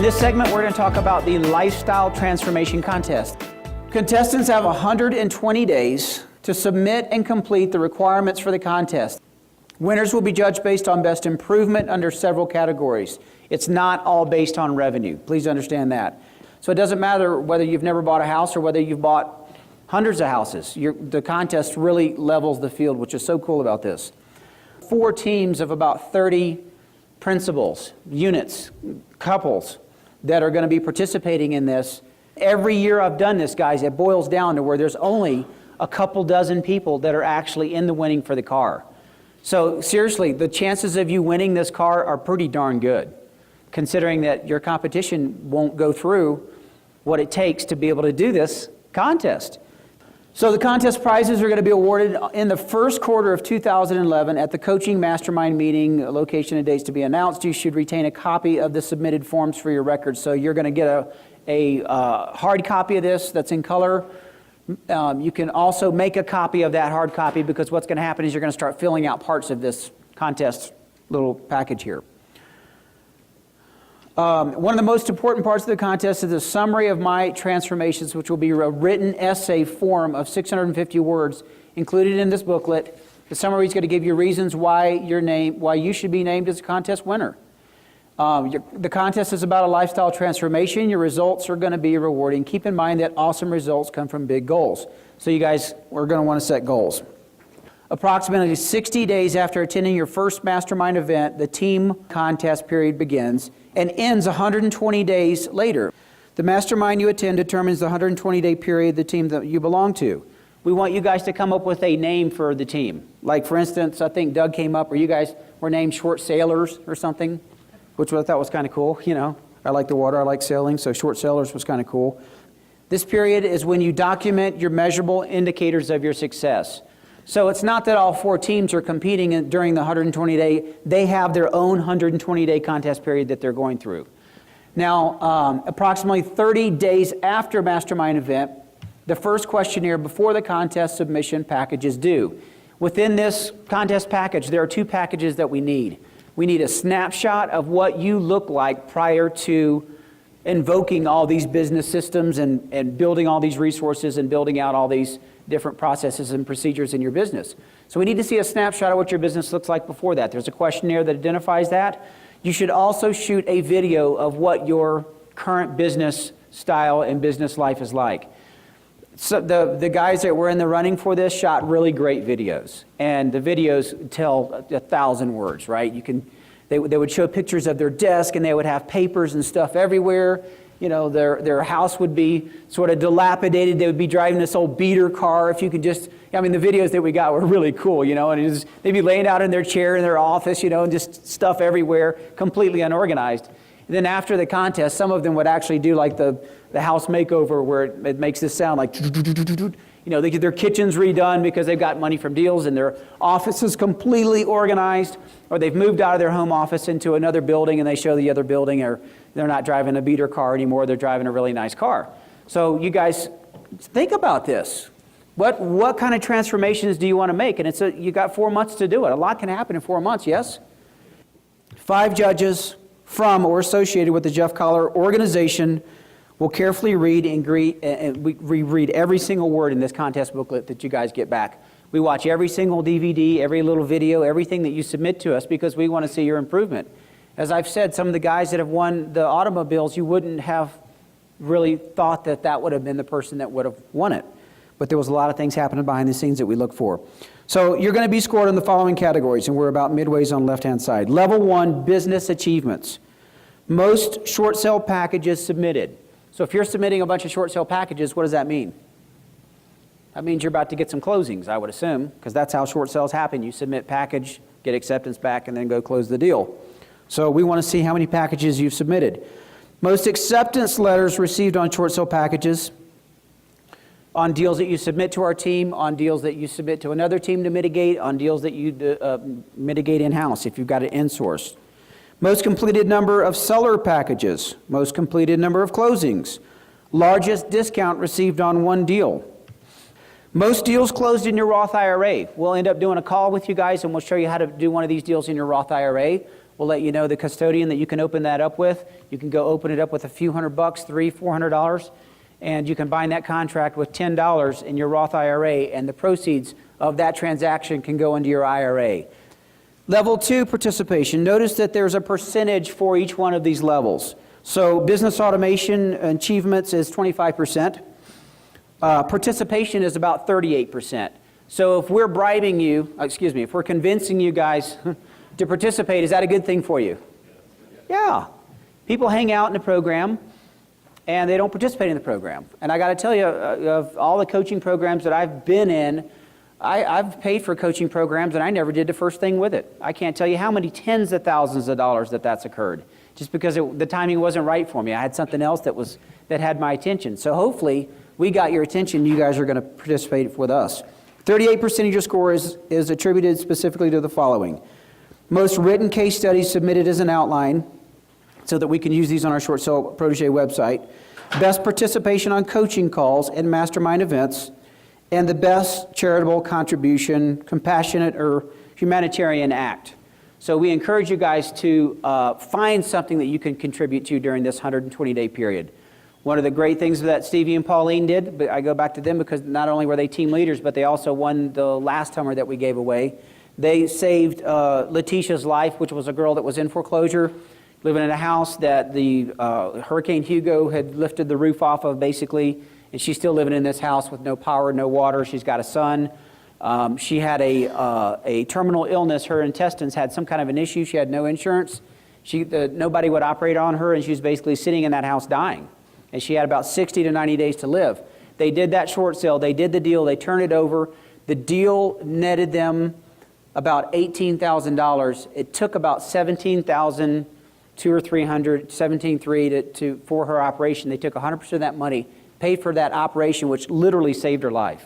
In this segment, we're going to talk about the Lifestyle Transformation Contest. Contestants have 120 days to submit and complete the requirements for the contest. Winners will be judged based on best improvement under several categories. It's not all based on revenue. Please understand that. So it doesn't matter whether you've never bought a house or whether you've bought hundreds of houses. The contest really levels the field, which is so cool about this. 4 teams of about 30 principals, units, couples that are going to be participating in this. Every year I've done this, guys, it boils down to where there's only a couple dozen people that are actually in the winning for the car. So seriously, the chances of you winning this car are pretty darn good, considering that your competition won't go through what it takes to be able to do this contest. So the contest prizes are going to be awarded in the first quarter of 2011 at the Coaching Mastermind meeting, location and dates to be announced. You should retain a copy of the submitted forms for your records. So you're going to get a hard copy of this that's in color. You can also make a copy of that hard copy, because what's going to happen is you're going to start filling out parts of this contest little package here. One of the most important parts of the contest is a summary of my transformations, which will be a written essay form of 650 words included in this booklet. The summary is going to give you reasons why you should be named as a contest winner. The contest is about a lifestyle transformation. Your results are going to be rewarding. Keep in mind that awesome results come from big goals. So you guys are going to want to set goals. Approximately 60 days after attending your first mastermind event, the team contest period begins and ends 120 days later. The mastermind you attend determines the 120-day period the team that you belong to. We want you guys to come up with a name for the team. Like, for instance, I think Doug came up, or you guys were named Short Sailors or something, which I thought was kind of cool. You know, I like the water, I like sailing, so Short Sailors was kind of cool. This period is when you document your measurable indicators of your success. So it's not that all 4 teams are competing during the 120-day. They have their own 120-day contest period that they're going through. Now, approximately 30 days after mastermind event, the first questionnaire before the contest submission package is due. Within this contest package, there are 2 packages that we need. We need a snapshot of what you look like prior to invoking all these business systems and building all these resources and building out all these different processes and procedures in your business. So we need to see a snapshot of what your business looks like before that. There's a questionnaire that identifies that. You should also shoot a video of what your current business style and business life is like. So the guys that were in the running for this shot really great videos, and the videos tell 1,000 words, right? They would show pictures of their desk, and they would have papers and stuff everywhere. You know, their house would be sort of dilapidated. They would be driving this old beater car. If you could just, I mean, the videos that we got were really cool, you know, and they'd be laying out in their chair in their office, you know, and just stuff everywhere, completely unorganized. And then after the contest, some of them would actually do like the house makeover, where it makes this sound like, you know, they get their kitchens redone because they've got money from deals, and their office is completely organized, or they've moved out of their home office into another building and they show the other building, or they're not driving a beater car anymore, they're driving a really nice car. So you guys think about this. What kind of transformations do you want to make? And you got 4 months to do it. A lot can happen in 4 months, yes? 5 judges from or associated with the Jeff Kaller organization will carefully read and reread every single word in this contest booklet that you guys get back. We watch every single DVD, every little video, everything that you submit to us, because we want to see your improvement. As I've said, some of the guys that have won the automobiles, you wouldn't have really thought that would have been the person that would have won it. But there was a lot of things happening behind the scenes that we look for. So you're going to be scored in the following categories, and we're about midways on the left-hand side. Level 1, business achievements. Most short sale packages submitted. So if you're submitting a bunch of short sale packages, what does that mean? That means you're about to get some closings, I would assume, because that's how short sales happen. You submit package, get acceptance back, and then go close the deal. So we want to see how many packages you've submitted. Most acceptance letters received on short sale packages, on deals that you submit to our team, on deals that you submit to another team to mitigate, on deals that you mitigate in-house if you've got it in-sourced. Most completed number of seller packages, most completed number of closings, largest discount received on one deal. Most deals closed in your Roth IRA. We'll end up doing a call with you guys, and we'll show you how to do one of these deals in your Roth IRA. We'll let you know the custodian that you can open that up with. You can go open it up with a few $100, $300, $400, and you can bind that contract with $10 in your Roth IRA, and the proceeds of that transaction can go into your IRA. Level 2 participation. Notice that there's a percentage for each one of these levels. So business automation achievements is 25%. Participation is about 38%. So if we're bribing you, if we're convincing you guys to participate, is that a good thing for you? Yeah. People hang out in the program and they don't participate in the program. And I got to tell you, of all the coaching programs that I've been in, I've paid for coaching programs and I never did the first thing with it. I can't tell you how many tens of thousands of dollars that's occurred, just because the timing wasn't right for me. I had something else that had my attention. So hopefully we got your attention. You guys are going to participate with us. 38% of your score is attributed specifically to the following. Most written case studies submitted as an outline so that we can use these on our Short Sale Protege website. Best participation on coaching calls and mastermind events. And the best charitable contribution, compassionate or humanitarian act. So we encourage you guys to find something that you can contribute to during this 120-day period. One of the great things that Stevie and Pauline did, but I go back to them because not only were they team leaders, but they also won the last Hummer that we gave away. They saved Letitia's life, which was a girl that was in foreclosure, living in a house that the Hurricane Hugo had lifted the roof off of, basically, and she's still living in this house with no power, no water. She's got a son. She had a terminal illness. Her intestines had some kind of an issue. She had no insurance. Nobody would operate on her, and she was basically sitting in that house dying. And she had about 60 to 90 days to live. They did that short sale. They did the deal. They turned it over. The deal netted them about $18,000. It took about $17,200 or $300, $17,300 for her operation. They took 100% of that money, paid for that operation, which literally saved her life.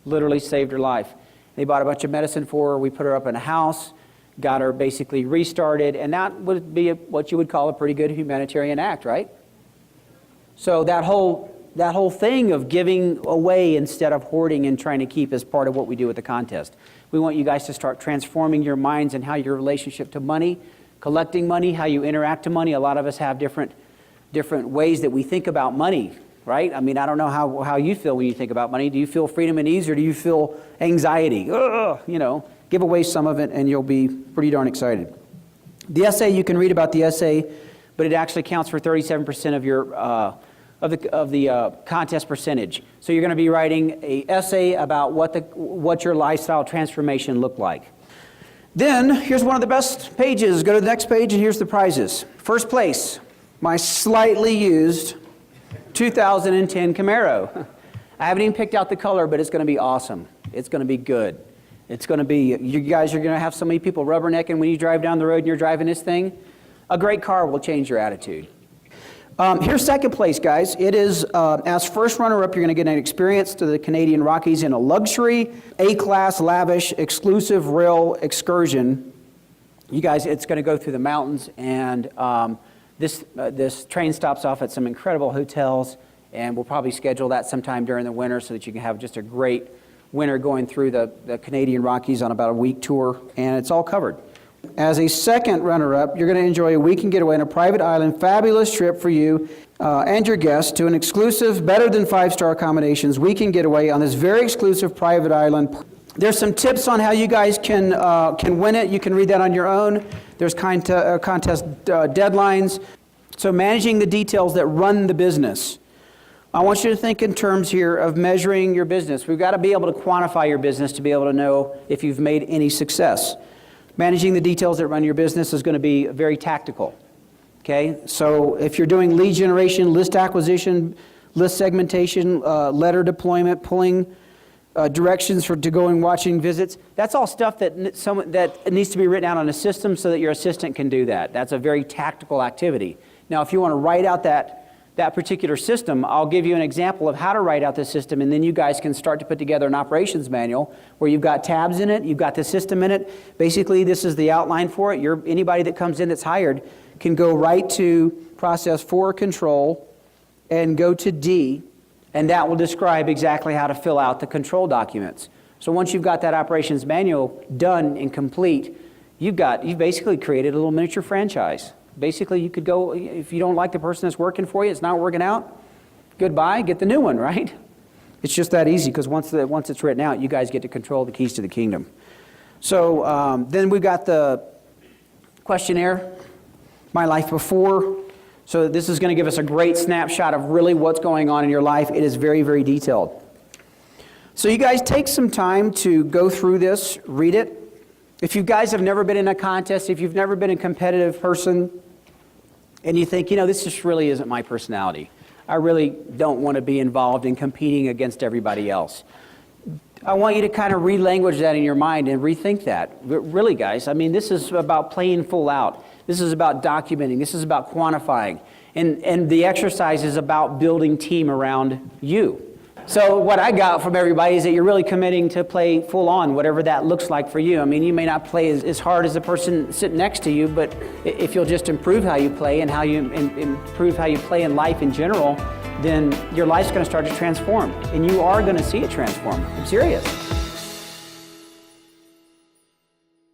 Literally saved her life. They bought a bunch of medicine for her. We put her up in a house, got her basically restarted, and that would be what you would call a pretty good humanitarian act, right? So that whole thing of giving away instead of hoarding and trying to keep is part of what we do with the contest. We want you guys to start transforming your minds and how your relationship to money, collecting money, how you interact to money. A lot of us have different ways that we think about money, right? I mean, I don't know how you feel when you think about money. Do you feel freedom and ease, or do you feel anxiety? Ugh, give away some of it and you'll be pretty darn excited. The essay, you can read about the essay, but it actually counts for 37% of your of the contest percentage. So you're going to be writing an essay about what your lifestyle transformation looked like. Then, here's one of the best pages. Go to the next page, and here's the prizes. First place, my slightly used 2010 Camaro. I haven't even picked out the color, but it's going to be awesome. It's going to be good. It's going to be, you guys are going to have so many people rubbernecking when you drive down the road and you're driving this thing. A great car will change your attitude. Here's second place, guys. It is, as first runner-up, you're going to get an experience to the Canadian Rockies in a luxury, A-class, lavish, exclusive rail excursion. You guys, it's going to go through the mountains, and this train stops off at some incredible hotels, and we'll probably schedule that sometime during the winter so that you can have just a great winter going through the Canadian Rockies on about a week tour, and it's all covered. As a second runner-up, you're going to enjoy a weekend getaway on a private island, fabulous trip for you and your guests to an exclusive, better than 5-star accommodations weekend getaway on this very exclusive private island. There's some tips on how you guys can win it. You can read that on your own. There's contest deadlines. So managing the details that run the business. I want you to think in terms here of measuring your business. We've got to be able to quantify your business to be able to know if you've made any success. Managing the details that run your business is going to be very tactical, okay? So if you're doing lead generation, list acquisition, list segmentation, letter deployment, pulling directions to going, watching visits, that's all stuff that needs to be written out on a system so that your assistant can do that. That's a very tactical activity. Now, if you want to write out that particular system, I'll give you an example of how to write out the system, and then you guys can start to put together an operations manual where you've got tabs in it, you've got the system in it. Basically, this is the outline for it. Anybody that comes in that's hired can go right to process 4 control and go to D, and that will describe exactly how to fill out the control documents. So once you've got that operations manual done and complete, you've basically created a little miniature franchise. Basically, you could go, if you don't like the person that's working for you, it's not working out, goodbye, get the new one, right? It's just that easy, because once it's written out, you guys get to control the keys to the kingdom. So then we've got the questionnaire, my life before. So this is going to give us a great snapshot of really what's going on in your life. It is very, very detailed. So you guys take some time to go through this, read it. If you guys have never been in a contest, if you've never been a competitive person, and you think, this just really isn't my personality. I really don't want to be involved in competing against everybody else. I want you to kind of re-language that in your mind and rethink that. Really, guys, this is about playing full out. This is about documenting. This is about quantifying. And the exercise is about building team around you. So what I got from everybody is that you're really committing to play full on, whatever that looks like for you. You may not play as hard as the person sitting next to you, but if you'll just improve how you play and how you improve how you play in life in general, then your life's going to start to transform. And you are going to see it transform. I'm serious.